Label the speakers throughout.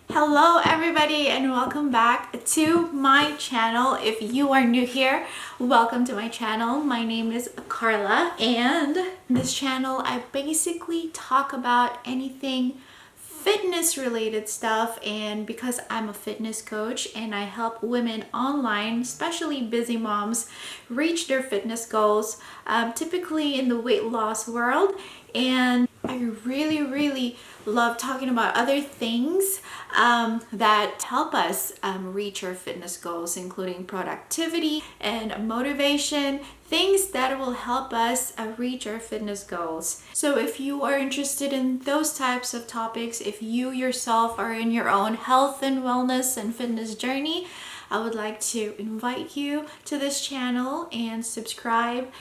Speaker 1: Hello everybody and welcome back to my channel. If you are new here, welcome to my channel. My name is Carla, and in this channel I basically talk about anything fitness related stuff. And because I'm a fitness coach and I help women online, especially busy moms, reach their fitness goals, typically in the weight loss world. And I really love talking about other things that help us reach our fitness goals, including productivity and motivation, things that will help us reach our fitness goals. So if you are interested in those types of topics, if you yourself are in your own health and wellness and fitness journey, I would like to invite you to this channel and subscribe,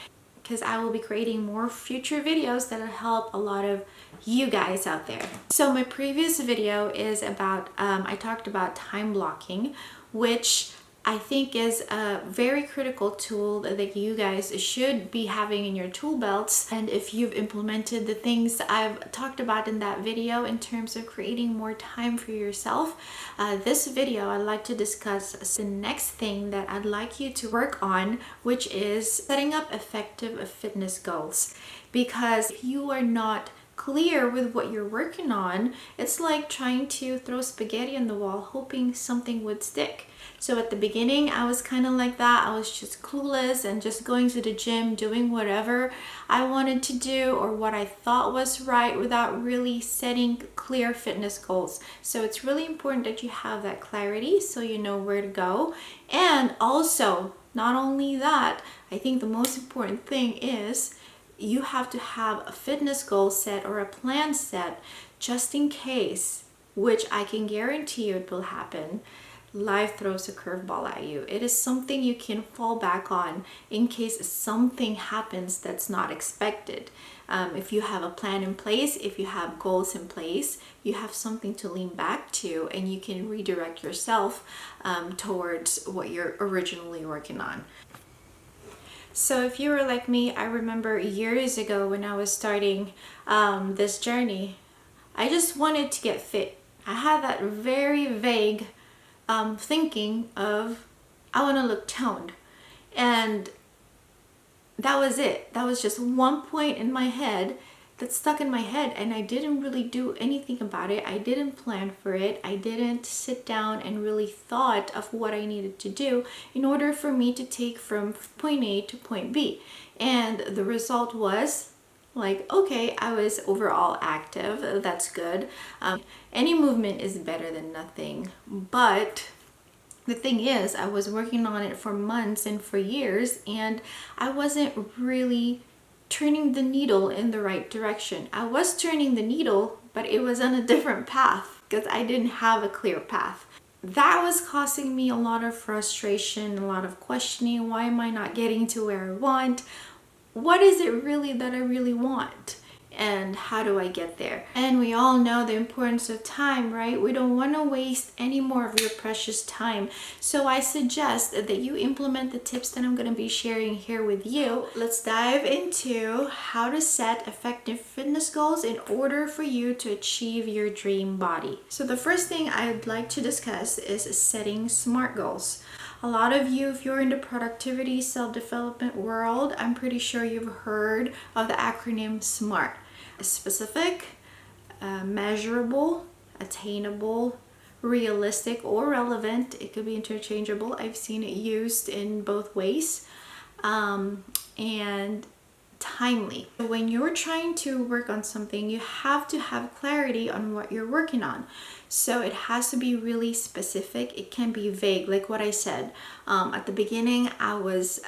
Speaker 1: because I will be creating more future videos that will help a lot of you guys out there. So my previous video is about, I talked about time blocking, which I think is a very critical tool that you guys should be having in your tool belts. And if you've implemented the things I've talked about in that video in terms of creating more time for yourself, this video I'd like to discuss the next thing that I'd like you to work on, which is setting up effective fitness goals. Because if you are not clear with what you're working on, it's like trying to throw spaghetti on the wall hoping something would stick. So at the beginning I was kind of like that. I was just clueless and just going to the gym, doing whatever I wanted to do or what I thought was right without really setting clear fitness goals. So it's really important that you have that clarity so you know where to go. And also, not only that, I think the most important thing is you have to have a fitness goal set or a plan set just in case, which I can guarantee you it will happen. Life throws a curveball at you. It is something you can fall back on in case something happens that's not expected. If you have a plan in place, if you have goals in place, you have something to lean back to and you can redirect yourself towards what you're originally working on. So if you were like me, I remember years ago when I was starting this journey, I just wanted to get fit. I had that very vague thinking of, I want to look toned. And that was it. That was just one point in my head that stuck in my head, and I didn't really do anything about it. I didn't plan for it. I didn't sit down and really thought of what I needed to do in order for me to take from point A to point B. And the result was like, okay, I was overall active. That's good. Any movement is better than nothing. But the thing is, I was working on it for months and for years, and I wasn't really turning the needle in the right direction. I was turning the needle, but it was on a different path because I didn't have a clear path. That was causing me a lot of frustration, a lot of questioning. Why am I not getting to where I want? What is it really that I really want? And how do I get there? And we all know the importance of time, right? We don't want to waste any more of your precious time. So I suggest that you implement the tips that I'm going to be sharing here with you. Let's dive into how to set effective fitness goals in order for you to achieve your dream body. So the first thing I'd like to discuss is setting SMART goals. A lot of you, if you're in the productivity, self-development world, I'm pretty sure you've heard of the acronym SMART. Specific, measurable, attainable, realistic, or relevant. It could be interchangeable. I've seen it used in both ways. And timely. When you're trying to work on something, you have to have clarity on what you're working on. So it has to be really specific. It can be vague, like what I said. At the beginning, I was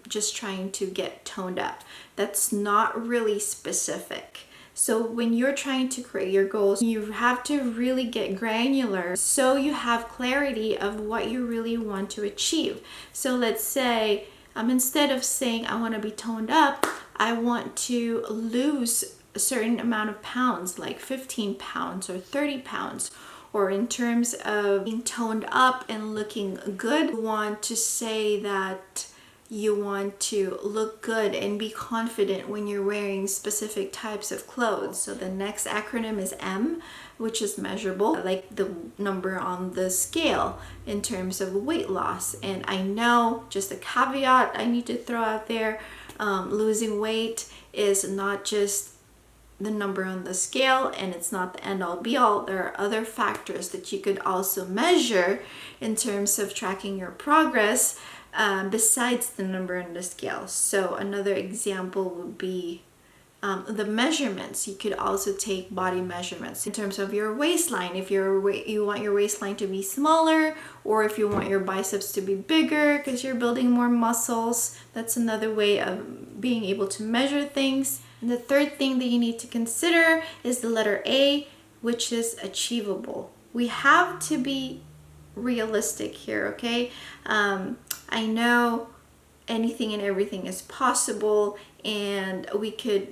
Speaker 1: just trying to get toned up. That's not really specific. So when you're trying to create your goals, you have to really get granular so you have clarity of what you really want to achieve. So let's say, instead of saying I want to be toned up, I want to lose a certain amount of pounds, like 15 pounds or 30 pounds. Or in terms of being toned up and looking good, I want to say that You want to look good and be confident when you're wearing specific types of clothes. So the next acronym is M, which is measurable, like the number on the scale in terms of weight loss. And I know, just a caveat I need to throw out there, losing weight is not just the number on the scale, and it's not the end all be all. There are other factors that you could also measure in terms of tracking your progress, besides the number on the scale. So another example would be the measurements. You could also take body measurements in terms of your waistline. If you want your waistline to be smaller, or if you want your biceps to be bigger because you're building more muscles, that's another way of being able to measure things. And the third thing that you need to consider is the letter A, which is achievable. We have to be realistic here, okay? I know anything and everything is possible, and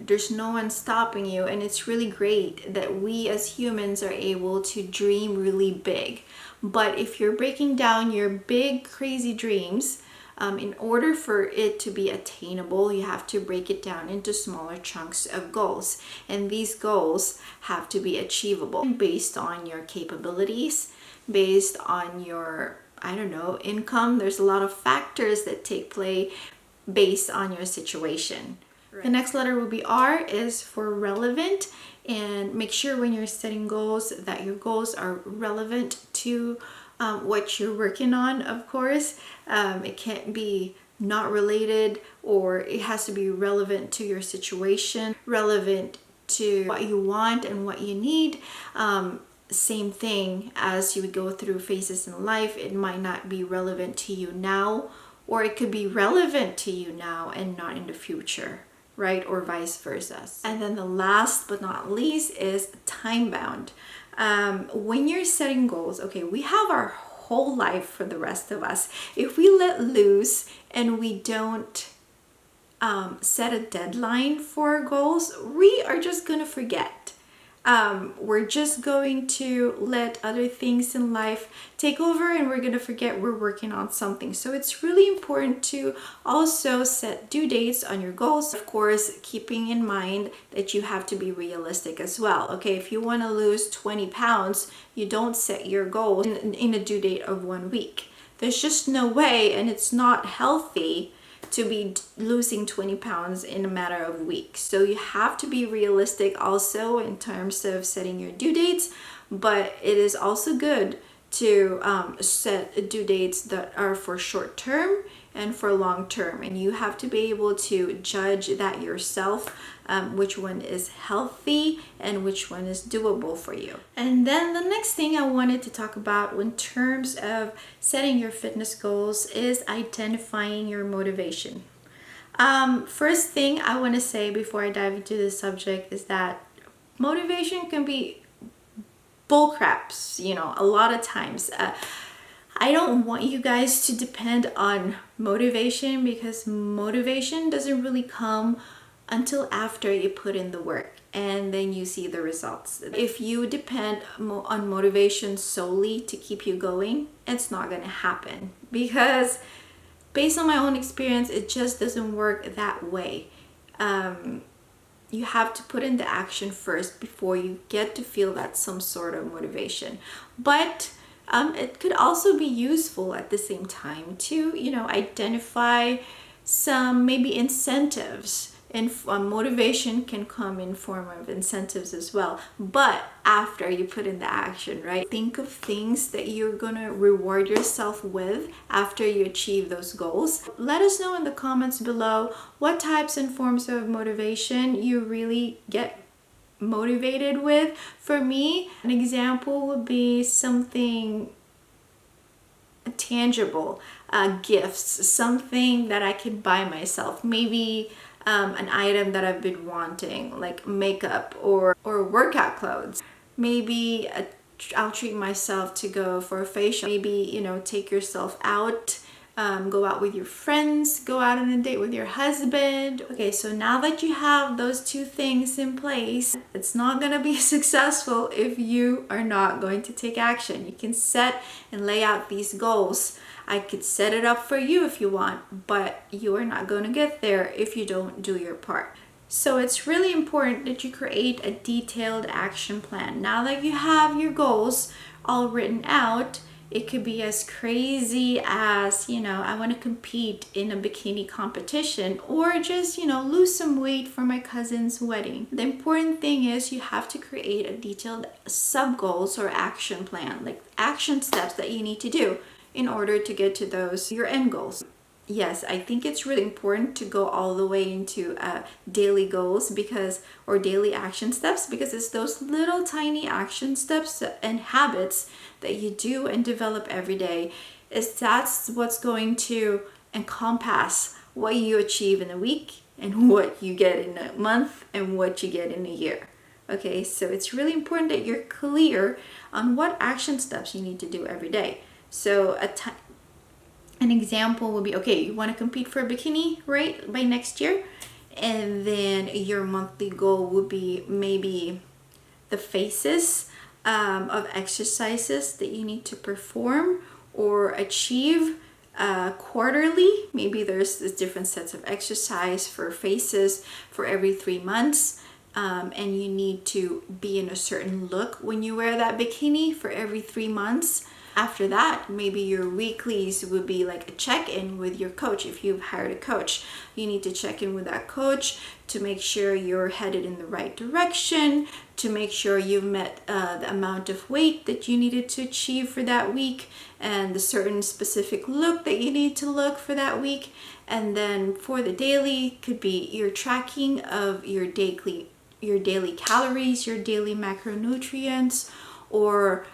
Speaker 1: there's no one stopping you, and it's really great that we as humans are able to dream really big. But if you're breaking down your big crazy dreams, in order for it to be attainable, you have to break it down into smaller chunks of goals, and these goals have to be achievable based on your capabilities, based on your, I don't know, income. There's a lot of factors that take play based on your situation. Right. The next letter will be R, is for relevant, and make sure when you're setting goals that your goals are relevant to what you're working on, of course. It can't be not related, or it has to be relevant to your situation, relevant to what you want and what you need. Same thing as you would go through phases in life. It might not be relevant to you now, or it could be relevant to you now and not in the future, right? Or vice versa. And then the last but not least is time bound. When you're setting goals, okay, we have our whole life for the rest of us. If we let loose and we don't set a deadline for our goals, we are just gonna forget. We're just going to let other things in life take over, and we're going to forget we're working on something. So it's really important to also set due dates on your goals. Of course, keeping in mind that you have to be realistic as well. Okay, if you want to lose 20 pounds, you don't set your goal in a due date of 1 week. There's just no way, and it's not healthy to be losing 20 pounds in a matter of weeks. So you have to be realistic also in terms of setting your due dates, but it is also good to set due dates that are for short term and for long term, and you have to be able to judge that yourself, which one is healthy and which one is doable for you. And then the next thing I wanted to talk about in terms of setting your fitness goals is identifying your motivation. First thing I want to say before I dive into this subject is that motivation can be bullcraps, a lot of times. I don't want you guys to depend on motivation, because motivation doesn't really come until after you put in the work and then you see the results. If you depend on motivation solely to keep you going, it's not going to happen, because based on my own experience, it just doesn't work that way. You have to put in the action first before you get to feel that some sort of motivation. But it could also be useful at the same time to, identify some maybe incentives. And motivation can come in form of incentives as well, but after you put in the action, right? Think of things that you're gonna reward yourself with after you achieve those goals. Let us know in the comments below what types and forms of motivation you really get motivated with. For me, an example would be something tangible, gifts, something that I could buy myself, maybe an item that I've been wanting, like makeup or workout clothes. Maybe I'll treat myself to go for a facial. Maybe take yourself out go out with your friends, go out on a date with your husband. Okay, so now that you have those two things in place, it's not gonna be successful if you are not going to take action. You can set and lay out these goals. I could set it up for you if you want, but you are not gonna get there if you don't do your part. So it's really important that you create a detailed action plan. Now that you have your goals all written out, it could be as crazy as, I want to compete in a bikini competition, or just, lose some weight for my cousin's wedding. The important thing is you have to create a detailed sub goals or action plan, like action steps that you need to do in order to get to those, your end goals. Yes, I think it's really important to go all the way into daily goals or daily action steps, because it's those little tiny action steps and habits that you do and develop every day. That's what's going to encompass what you achieve in a week and what you get in a month and what you get in a year. Okay, so it's really important that you're clear on what action steps you need to do every day. So an example would be, okay, you want to compete for a bikini, right, by next year, and then your monthly goal would be maybe the phases of exercises that you need to perform or achieve quarterly. Maybe there's different sets of exercise for phases for every 3 months, and you need to be in a certain look when you wear that bikini for every 3 months. After that, maybe your weeklies would be like a check-in with your coach. If you've hired a coach, you need to check in with that coach to make sure you're headed in the right direction, to make sure you've met the amount of weight that you needed to achieve for that week, and the certain specific look that you need to look for that week. And then for the daily, could be your tracking of your daily calories, your daily macronutrients, or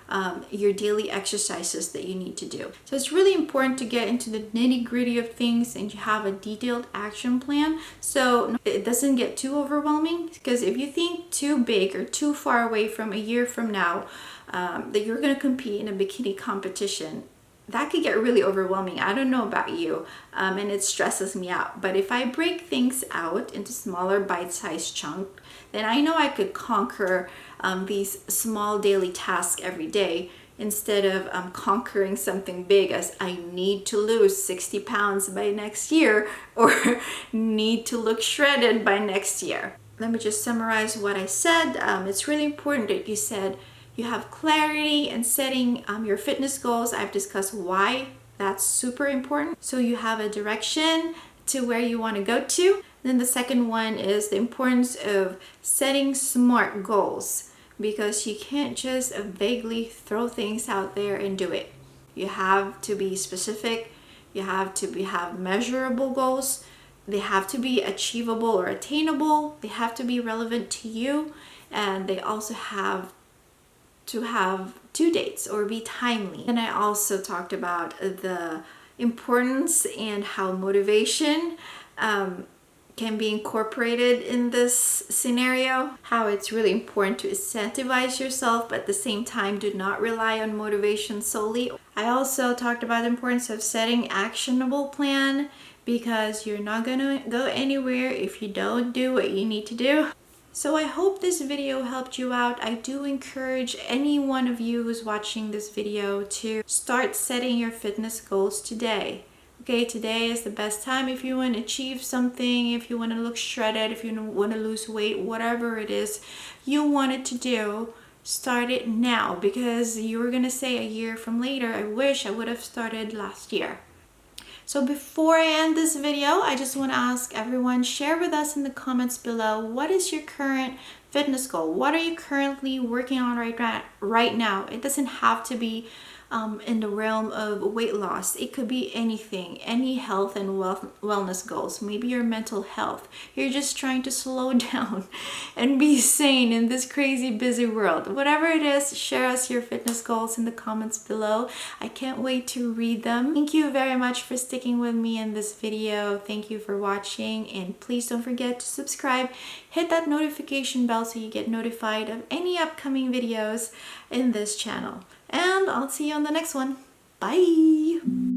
Speaker 1: your daily exercises that you need to do. So it's really important to get into the nitty-gritty of things and you have a detailed action plan so it doesn't get too overwhelming. Because if you think too big or too far away from a year from now that you're going to compete in a bikini competition, that could get really overwhelming. I don't know about you, and it stresses me out. But if I break things out into smaller bite-sized chunks, then I know I could conquer these small daily tasks every day, instead of conquering something big as I need to lose 60 pounds by next year or need to look shredded by next year. Let me just summarize what I said. It's really important that you have clarity in setting your fitness goals. I've discussed why that's super important. So you have a direction to where you want to go to. Then the second one is the importance of setting SMART goals, because you can't just vaguely throw things out there and do it. You have to be specific. You have to have measurable goals. They have to be achievable or attainable. They have to be relevant to you, and they also have to have due dates or be timely. And I also talked about the importance and how motivation can be incorporated in this scenario, how it's really important to incentivize yourself, but at the same time do not rely on motivation solely. I also talked about the importance of setting actionable plan, because you're not gonna go anywhere if you don't do what you need to do. So I hope this video helped you out. I do encourage any one of you who's watching this video to start setting your fitness goals today. Okay, today is the best time if you want to achieve something, if you want to look shredded, if you want to lose weight, whatever it is you wanted to do, start it now, because you were going to say a year from later, I wish I would have started last year. So before I end this video, I just want to ask everyone, share with us in the comments below, what is your current fitness goal? What are you currently working on right now? It doesn't have to be in the realm of weight loss. It could be anything, any health and wellness goals. Maybe your mental health. You're just trying to slow down and be sane in this crazy busy world. Whatever it is, share us your fitness goals in the comments below. I can't wait to read them. Thank you very much for sticking with me in this video. Thank you for watching, and please don't forget to subscribe. Hit that notification bell so you get notified of any upcoming videos in this channel. And I'll see you on the next one. Bye!